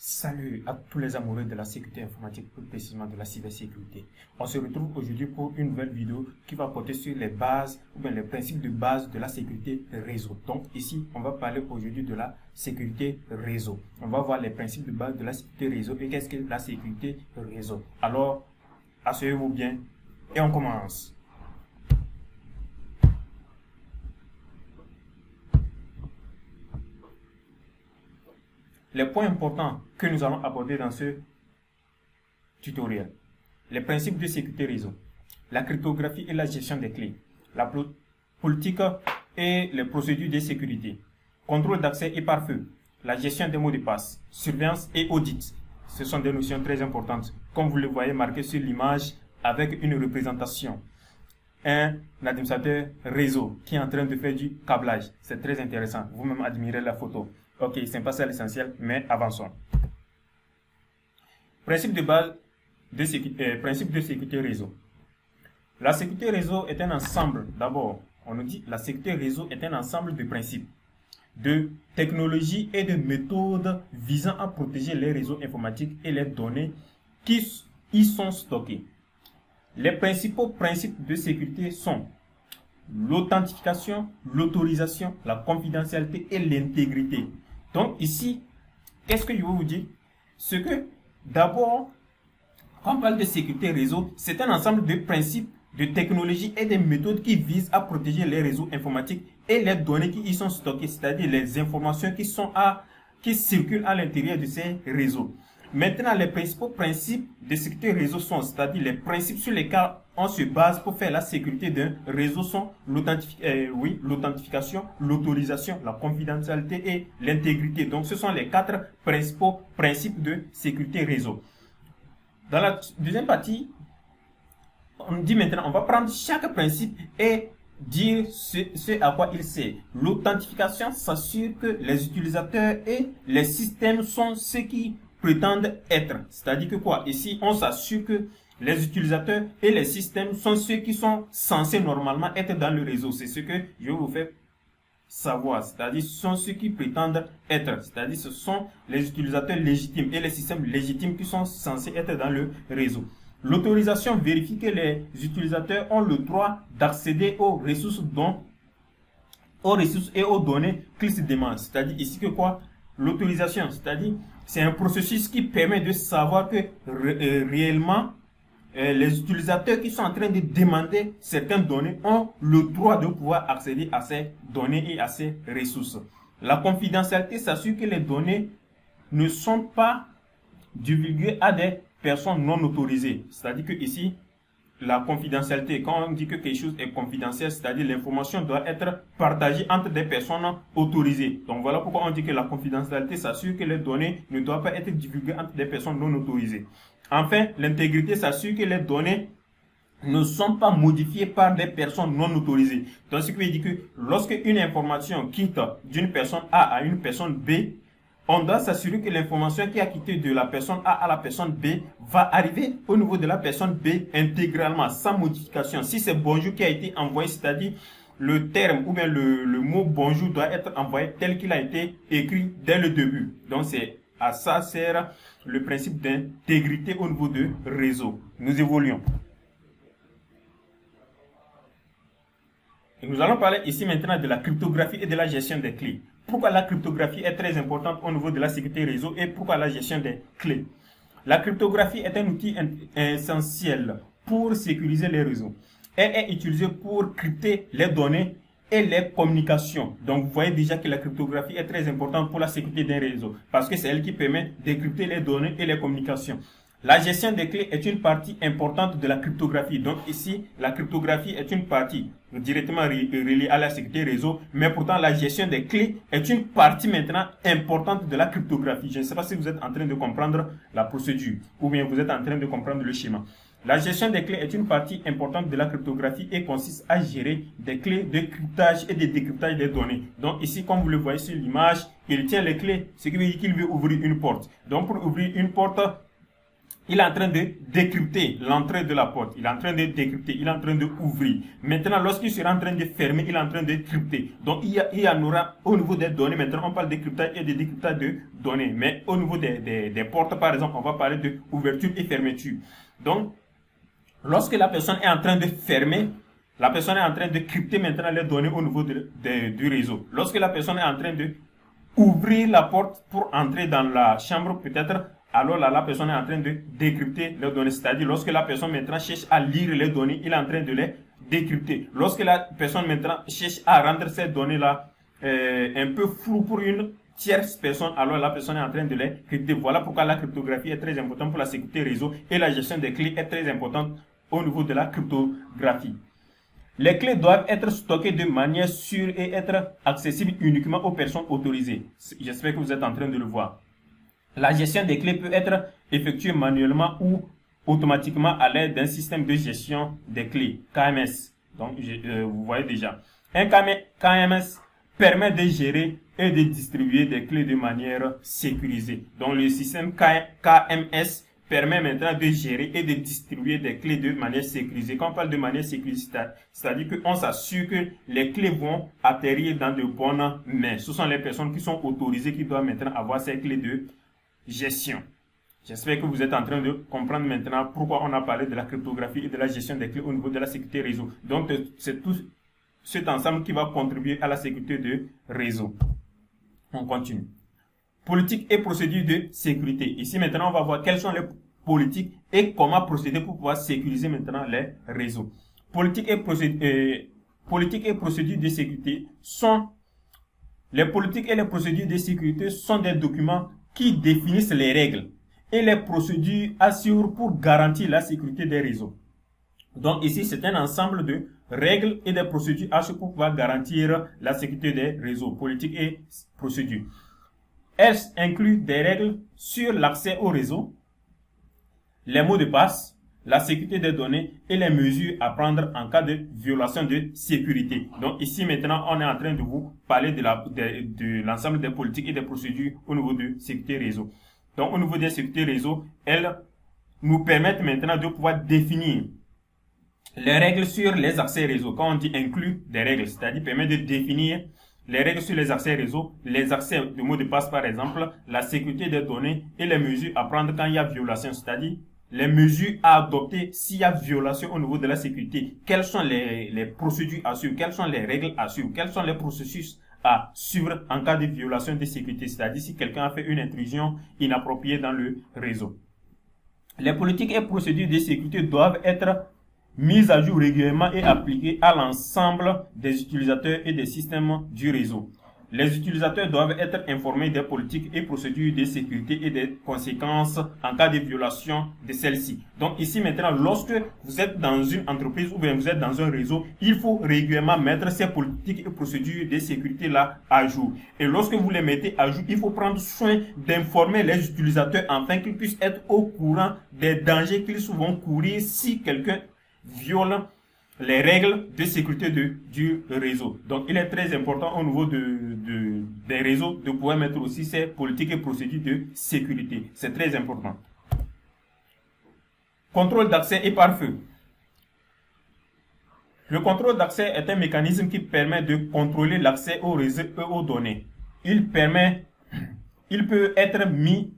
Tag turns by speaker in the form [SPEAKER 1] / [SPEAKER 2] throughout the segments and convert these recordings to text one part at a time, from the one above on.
[SPEAKER 1] Salut à tous les amoureux de la sécurité informatique, plus précisément de la cybersécurité. On se retrouve aujourd'hui pour une nouvelle vidéo qui va porter sur les bases ou bien les principes de base de la sécurité réseau. Donc ici, on va parler aujourd'hui de la sécurité réseau. On va voir les principes de base de la sécurité réseau et qu'est-ce que la sécurité réseau. Alors, asseyez-vous bien et on commence. Les points importants que nous allons aborder dans ce tutoriel. Les principes de sécurité réseau, la cryptographie et la gestion des clés, la politique et les procédures de sécurité, contrôle d'accès et pare-feu, la gestion des mots de passe, surveillance et audit. Ce sont des notions très importantes, comme vous le voyez marqué sur l'image avec une représentation. Un administrateur réseau qui est en train de faire du câblage. C'est très intéressant. Vous-même admirez la photo. Ok, ce n'est pas ça l'essentiel, mais avançons. Principe de base de sécurité réseau. La sécurité réseau est un ensemble, d'abord, on nous dit la sécurité réseau est un ensemble de principes, de technologies et de méthodes visant à protéger les réseaux informatiques et les données qui y sont stockées. Les principaux principes de sécurité sont l'authentification, l'autorisation, la confidentialité et l'intégrité. Donc ici, qu'est-ce que je veux vous dire? Ce que d'abord, quand on parle de sécurité réseau, c'est un ensemble de principes, de technologies et de méthodes qui visent à protéger les réseaux informatiques et les données qui y sont stockées, c'est-à-dire les informations qui circulent à l'intérieur de ces réseaux. Maintenant, les principaux principes de sécurité réseau sont, c'est-à-dire les principes sur lesquels on se base pour faire la sécurité d'un réseau sont l'authentification, l'autorisation, la confidentialité et l'intégrité. Donc, ce sont les quatre principaux principes de sécurité réseau. Dans la deuxième partie, on dit maintenant, on va prendre chaque principe et dire ce à quoi il sert. L'authentification s'assure que les utilisateurs et les systèmes sont ceux qui prétendent être. C'est-à-dire que quoi? Ici, on s'assure que les utilisateurs et les systèmes sont ceux qui sont censés normalement être dans le réseau. C'est ce que je vous fais savoir. C'est-à-dire, ce sont ceux qui prétendent être. C'est-à-dire, ce sont les utilisateurs légitimes et les systèmes légitimes qui sont censés être dans le réseau. L'autorisation vérifie que les utilisateurs ont le droit d'accéder aux ressources et aux données qu'ils se demandent. C'est-à-dire ici que quoi? L'autorisation, c'est-à-dire c'est un processus qui permet de savoir que réellement les utilisateurs qui sont en train de demander certaines données ont le droit de pouvoir accéder à ces données et à ces ressources. La confidentialité s'assure que les données ne sont pas divulguées à des personnes non autorisées. C'est-à-dire que ici, la confidentialité, quand on dit que quelque chose est confidentiel, c'est-à-dire l'information doit être partagée entre des personnes autorisées. Donc voilà pourquoi on dit que la confidentialité s'assure que les données ne doivent pas être divulguées entre des personnes non autorisées. Enfin, l'intégrité s'assure que les données ne sont pas modifiées par des personnes non autorisées. Donc ce qui veut dire que lorsque une information quitte d'une personne A à une personne B, on doit s'assurer que l'information qui a quitté de la personne A à la personne B va arriver au niveau de la personne B intégralement, sans modification. Si c'est bonjour qui a été envoyé, c'est-à-dire le terme ou bien le mot bonjour doit être envoyé tel qu'il a été écrit dès le début. Donc c'est à ça sert le principe d'intégrité au niveau de réseau. Nous évoluons. Et nous allons parler ici maintenant de la cryptographie et de la gestion des clés. Pourquoi la cryptographie est très importante au niveau de la sécurité réseau et pourquoi la gestion des clés? La cryptographie est un outil essentiel pour sécuriser les réseaux. Elle est utilisée pour crypter les données et les communications. Donc vous voyez déjà que la cryptographie est très importante pour la sécurité d'un réseau parce que c'est elle qui permet de crypter les données et les communications. La gestion des clés est une partie importante de la cryptographie. Donc ici, la cryptographie est une partie directement reliée à la sécurité réseau, mais pourtant la gestion des clés est une partie maintenant importante de la cryptographie. Je ne sais pas si vous êtes en train de comprendre la procédure ou bien vous êtes en train de comprendre le schéma. La gestion des clés est une partie importante de la cryptographie et consiste à gérer des clés de cryptage et de décryptage des données. Donc ici, comme vous le voyez sur l'image, il tient les clés, ce qui veut dire qu'il veut ouvrir une porte. Donc pour ouvrir une porte, il est en train de décrypter l'entrée de la porte. Il est en train de décrypter. Il est en train d'ouvrir. Maintenant, lorsqu'il sera en train de fermer, il est en train de crypter. Donc, il y en aura au niveau des données. Maintenant, on parle de cryptage et de décryptage de données. Mais au niveau des portes, par exemple, on va parler de ouverture et fermeture. Donc, lorsque la personne est en train de fermer, la personne est en train de crypter maintenant les données au niveau du réseau. Lorsque la personne est en train de ouvrir la porte pour entrer dans la chambre, peut-être, alors là, la personne est en train de décrypter les données. C'est-à-dire, lorsque la personne maintenant cherche à lire les données, il est en train de les décrypter. Lorsque la personne maintenant cherche à rendre ces données-là un peu floues pour une tierce personne, alors la personne est en train de les crypter. Voilà pourquoi la cryptographie est très importante pour la sécurité réseau et la gestion des clés est très importante au niveau de la cryptographie. Les clés doivent être stockées de manière sûre et être accessibles uniquement aux personnes autorisées. J'espère que vous êtes en train de le voir. La gestion des clés peut être effectuée manuellement ou automatiquement à l'aide d'un système de gestion des clés, KMS. Donc, vous voyez déjà. Un KMS permet de gérer et de distribuer des clés de manière sécurisée. Donc, le système KMS permet maintenant de gérer et de distribuer des clés de manière sécurisée. Quand on parle de manière sécurisée, c'est-à-dire qu'on s'assure que les clés vont atterrir dans de bonnes mains. Ce sont les personnes qui sont autorisées qui doivent maintenant avoir ces clés de gestion. J'espère que vous êtes en train de comprendre maintenant pourquoi on a parlé de la cryptographie et de la gestion des clés au niveau de la sécurité réseau. Donc, c'est tout cet ensemble qui va contribuer à la sécurité de réseau. On continue. Politique et procédures de sécurité. Ici, maintenant, on va voir quelles sont les politiques et comment procéder pour pouvoir sécuriser maintenant les réseaux. Politique et procédures de sécurité sont... Les politiques et les procédures de sécurité sont des documents qui définissent les règles et les procédures assurent pour garantir la sécurité des réseaux. Donc ici, c'est un ensemble de règles et des procédures assurent pour pouvoir garantir la sécurité des réseaux, politiques et procédures. Elles incluent des règles sur l'accès au réseau, les mots de passe, la sécurité des données et les mesures à prendre en cas de violation de sécurité. Donc ici maintenant, on est en train de vous parler de l'ensemble des politiques et des procédures au niveau de sécurité réseau. Donc au niveau des sécurités réseau, elles nous permettent maintenant de pouvoir définir les règles sur les accès réseau. Quand on dit inclut des règles, c'est-à-dire permet de définir les règles sur les accès réseau, les accès de mots de passe par exemple, la sécurité des données et les mesures à prendre quand il y a violation, c'est-à-dire les mesures à adopter s'il y a violation au niveau de la sécurité. Quelles sont les procédures à suivre, quelles sont les règles à suivre, quels sont les processus à suivre en cas de violation de sécurité, c'est-à-dire si quelqu'un a fait une intrusion inappropriée dans le réseau. Les politiques et procédures de sécurité doivent être mises à jour régulièrement et appliquées à l'ensemble des utilisateurs et des systèmes du réseau. Les utilisateurs doivent être informés des politiques et procédures de sécurité et des conséquences en cas de violation de celles-ci. Donc ici maintenant, lorsque vous êtes dans une entreprise ou bien vous êtes dans un réseau, il faut régulièrement mettre ces politiques et procédures de sécurité-là à jour. Et lorsque vous les mettez à jour, il faut prendre soin d'informer les utilisateurs afin qu'ils puissent être au courant des dangers qu'ils vont courir si quelqu'un viole les règles de sécurité du réseau. Donc, il est très important au niveau des réseaux de pouvoir mettre aussi ces politiques et procédures de sécurité. C'est très important. Contrôle d'accès et pare-feu. Le contrôle d'accès est un mécanisme qui permet de contrôler l'accès au réseau et aux données. Il peut être mis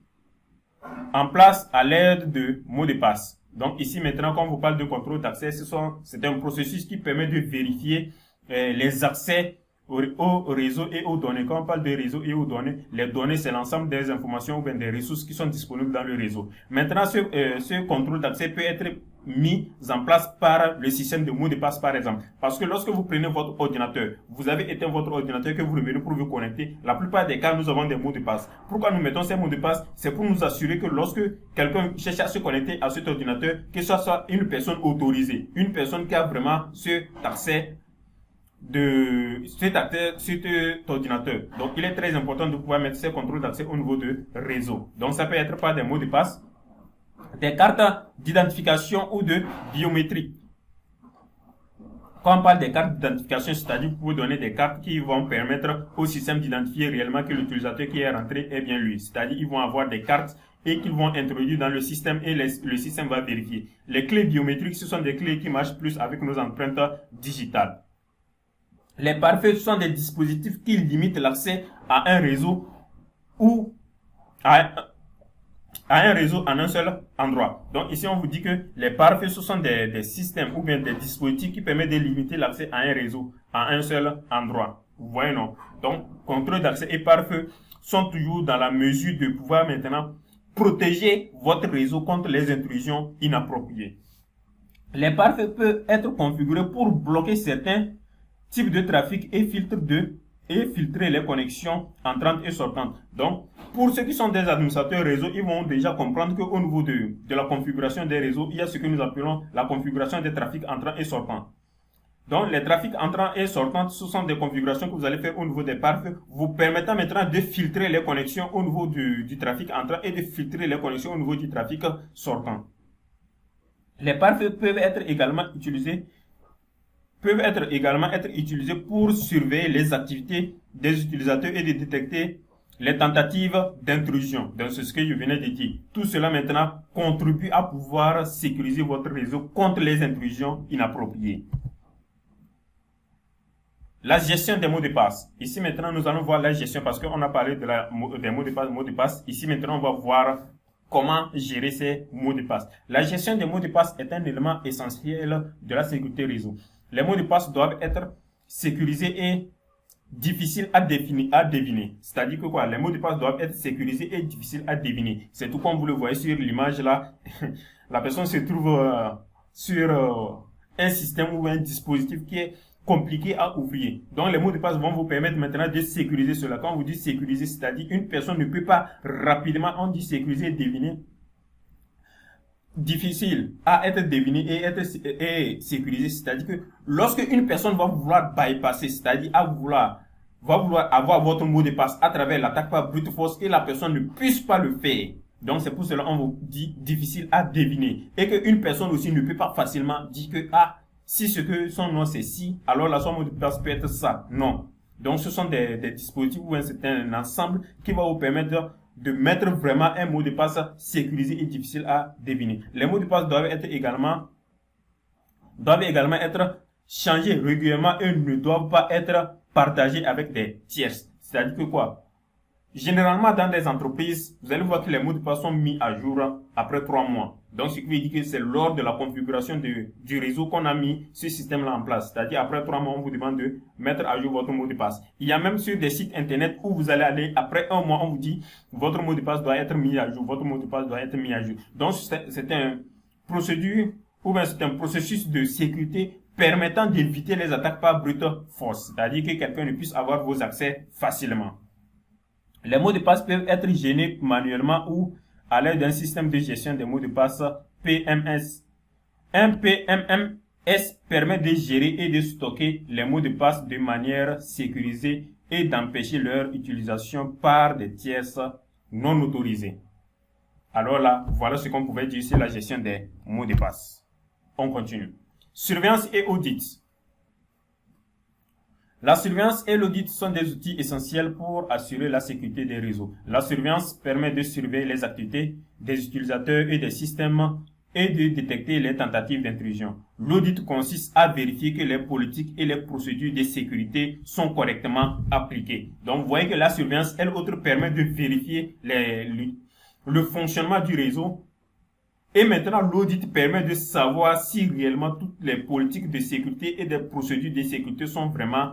[SPEAKER 1] en place à l'aide de mots de passe. Donc ici maintenant, quand on vous parle de contrôle d'accès, c'est un processus qui permet de vérifier les accès au réseau et aux données. Quand on parle de réseau et aux données, les données c'est l'ensemble des informations ou bien des ressources qui sont disponibles dans le réseau. Maintenant, ce contrôle d'accès peut être mis en place par le système de mots de passe par exemple. Parce que lorsque vous prenez votre ordinateur, vous avez éteint votre ordinateur que vous revenez pour vous connecter, la plupart des cas nous avons des mots de passe. Pourquoi nous mettons ces mots de passe? C'est pour nous assurer que lorsque quelqu'un cherche à se connecter à cet ordinateur, que ce soit une personne autorisée, une personne qui a vraiment cet accès sur cet ordinateur. Donc il est très important de pouvoir mettre ces contrôles d'accès au niveau de réseau. Donc ça peut être par des mots de passe, des cartes d'identification ou de biométrie. Quand on parle des cartes d'identification, c'est-à-dire que vous pouvez donner des cartes qui vont permettre au système d'identifier réellement que l'utilisateur qui est rentré est bien lui. C'est-à-dire qu'ils vont avoir des cartes et qu'ils vont introduire dans le système et le système va vérifier. Les clés biométriques, ce sont des clés qui marchent plus avec nos empreintes digitales. Les pare-feux, ce sont des dispositifs qui limitent l'accès à un réseau ou à un réseau en un seul endroit. Donc ici, on vous dit que les pare-feux, ce sont des systèmes ou bien des dispositifs qui permettent de limiter l'accès à un réseau à un seul endroit. Vous voyez, non? Donc, contrôle d'accès et pare-feu sont toujours dans la mesure de pouvoir maintenant protéger votre réseau contre les intrusions inappropriées. Les pare-feux peuvent être configurés pour bloquer certains types de trafic et filtrer les connexions entrantes et sortantes. Donc, pour ceux qui sont des administrateurs réseau, ils vont déjà comprendre qu'au niveau de la configuration des réseaux, il y a ce que nous appelons la configuration des trafics entrants et sortants. Donc, les trafics entrants et sortants, ce sont des configurations que vous allez faire au niveau des pare-feux, vous permettant maintenant de filtrer les connexions au niveau du trafic entrant et de filtrer les connexions au niveau du trafic sortant. Les pare-feux peuvent être également utilisés pour surveiller les activités des utilisateurs et de détecter les tentatives d'intrusion. Donc, c'est ce que je venais de dire. Tout cela maintenant contribue à pouvoir sécuriser votre réseau contre les intrusions inappropriées. La gestion des mots de passe. Ici maintenant, nous allons voir la gestion parce qu'on a parlé des mots de passe. Ici maintenant, on va voir comment gérer ces mots de passe. La gestion des mots de passe est un élément essentiel de la sécurité réseau. Les mots de passe doivent être sécurisés et difficiles à deviner. C'est-à-dire que quoi? Les mots de passe doivent être sécurisés et difficiles à deviner. C'est tout comme vous le voyez sur l'image là. La personne se trouve sur un système ou un dispositif qui est compliqué à ouvrir. Donc, les mots de passe vont vous permettre maintenant de sécuriser cela. Quand on vous dit sécuriser, c'est-à-dire une personne ne peut pas rapidement, on dit sécuriser et deviner, difficile à être deviné et sécurisé. C'est-à-dire que lorsque une personne va vouloir bypasser, c'est-à-dire va vouloir avoir votre mot de passe à travers l'attaque par brute force et la personne ne puisse pas le faire. Donc, c'est pour cela qu'on vous dit difficile à deviner. Et qu'une personne aussi ne peut pas facilement dire que, si ce que son nom c'est si, alors son mot de passe peut être ça. Non. Donc, ce sont des dispositifs ou c'est un ensemble qui va vous permettre de mettre vraiment un mot de passe sécurisé et difficile à deviner. Les mots de passe doivent également être changés régulièrement et ne doivent pas être partagés avec des tierces. C'est-à-dire que quoi? Généralement, dans des entreprises, vous allez voir que les mots de passe sont mis à jour après 3 mois. Donc, ce qui veut dire que c'est lors de la configuration du réseau qu'on a mis ce système-là en place. C'est-à-dire, après 3 mois, on vous demande de mettre à jour votre mot de passe. Il y a même sur des sites internet où vous allez aller, après 1 mois, on vous dit, votre mot de passe doit être mis à jour, votre mot de passe doit être mis à jour. Donc, c'est un processus de sécurité permettant d'éviter les attaques par brute force. C'est-à-dire que quelqu'un ne puisse avoir vos accès facilement. Les mots de passe peuvent être générés manuellement ou à l'aide d'un système de gestion des mots de passe PMS. Un PMS permet de gérer et de stocker les mots de passe de manière sécurisée et d'empêcher leur utilisation par des tierces non autorisées. Alors là, voilà ce qu'on pouvait dire sur la gestion des mots de passe. On continue. Surveillance et audit. La surveillance et l'audit sont des outils essentiels pour assurer la sécurité des réseaux. La surveillance permet de surveiller les activités des utilisateurs et des systèmes et de détecter les tentatives d'intrusion. L'audit consiste à vérifier que les politiques et les procédures de sécurité sont correctement appliquées. Donc, vous voyez que la surveillance, elle autre, permet de vérifier le fonctionnement du réseau. Et maintenant, l'audit permet de savoir si réellement toutes les politiques de sécurité et des procédures de sécurité sont vraiment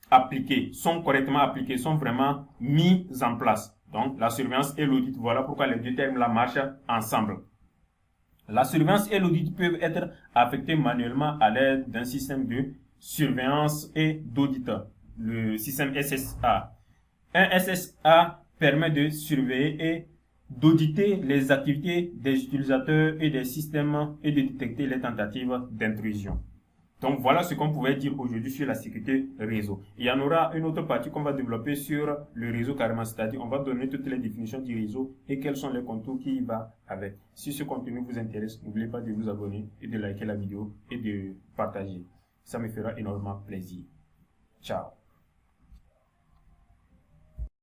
[SPEAKER 1] appliquées, sont correctement appliquées, sont vraiment mises en place. Donc, la surveillance et l'audit, voilà pourquoi les deux termes là marchent ensemble. La surveillance et l'audit peuvent être affectés manuellement à l'aide d'un système de surveillance et d'audit, le système SSA. Un SSA permet de surveiller et d'auditer les activités des utilisateurs et des systèmes et de détecter les tentatives d'intrusion. Donc voilà ce qu'on pouvait dire aujourd'hui sur la sécurité réseau. Il y en aura une autre partie qu'on va développer sur le réseau carrément, c'est-à-dire on va donner toutes les définitions du réseau et quels sont les contours qui y vont avec. Si ce contenu vous intéresse, n'oubliez pas de vous abonner et de liker la vidéo et de partager. Ça me fera énormément plaisir. Ciao.